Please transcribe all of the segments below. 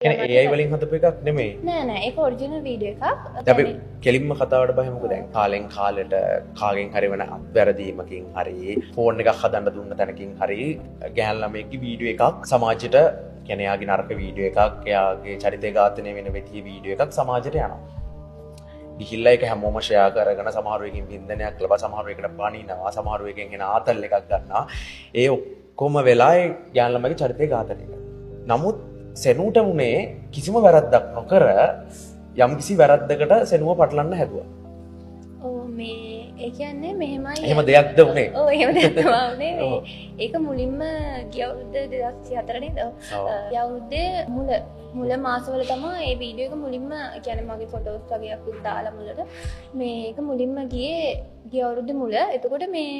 කියන්නේ AI වලින් හදපු එකක් නෙමෙයි. නෑ ඒක ඔරිජිනල් වීඩියෝ එකක්. අපි කෙලින්ම කතාවට බහිමුකෝ දැන් කාලෙන් කාලෙට කාගෙන් හරි වෙන අත්වැරදීමකින් හරි ෆෝන් එකක් හදන්න දුන්න තැනකින් හරි ගෑන් ළමයෙක්ගේ වීඩියෝ එකක් සමාජයට කියන්නේ එයාගේ නරක වීඩියෝ එකක් එයාගේ චරිතය ඝාතනය වෙන විදිහේ වීඩියෝ එකක් සමාජයට යනවා. ගිහිල්ලා ඒක හැමෝම ෂෙයා කරගෙන සමහර වෙකින් වින්දනයක් ලබා සමහර වෙකට බනිනවා සමහර වෙකින් එන ආතල් එකක් ගන්නවා. ඒ ඔක්කොම වෙලා ඒ ගෑන් ළමයිගේ චරිතය ඝාතනය කරනවා. නමුත් සෙනුට උනේ කිසිම වැරද්දක් නොකර යම්කිසි වැරද්දකට සෙනුව පටලන්න හැදුවා. ඔව් මේ ඒ කියන්නේ මෙහෙමයි. එහෙම දෙයක්ද උනේ? ඔව් එහෙම දෙයක් තමයි උනේ. ඒක මුලින්ම ගිය අවුරුද්ද 2004 නේද? ගිය අවුරුද්දේ මුල මාසවල තමයි මේ වීඩියෝ එක මුලින්ම කියන්නේ මගේ ෆොටෝස් වගේ අපිට දාලා මුලට මේක මුලින්ම ගිය අවුරුද්දේ මුල. එතකොට මේ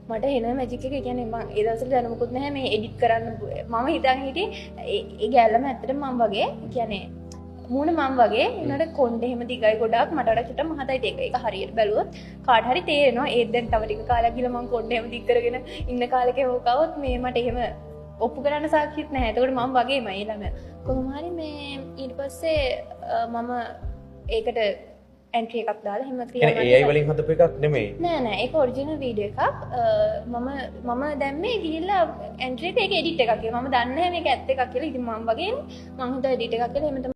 මට එන මැජික් එක කියන්නේ මම ඒ දවස්වල දැනුමකුත් නැහැ මේ එඩිට් කරන්න මම හිතන් හිටියේ ඒ ගෑල්ලම ඇත්තටම මම වගේ කියන්නේ මූණ මම වගේ උනට කොණ්ඩේ එහෙම දිගයි ගොඩක් මට වඩා චුට්ටක් මහතයි ඒක හරියට බැලුවොත් කාට හරි තේරෙනවා ඒත් දැන් තව ටික කාලයක් ගිහලා මම කොණ්ඩේ එහෙම දිග කරගෙන ඉන්න කාලෙක හොකවොත් මේ මට එහෙම ඔප්පු කරන්න සාක්ෂිත් නැහැ. එතකොට මම වගේමයි ඒ ළමයා. කොහොම හරි මේ ඊට පස්සේ මම ඒකට එන්ට්‍රි එකක් දාලා එහෙම කියන්නේ AI වලින් හදපු එකක් නෙමෙයි. නෑ ඒක ඔරිජිනල් වීඩියෝ එකක්. මම දැම්මේ ගිහිල්ලා එන්ට්‍රි එක ඒක එඩිට් එකක් කියලා. මම දන්නේ නැහැ මේක ඇත්ත එකක් කියලා. ඉතින් මම වගේනේ මම හිතුවා එඩිට් එකක් කියලා. එහෙම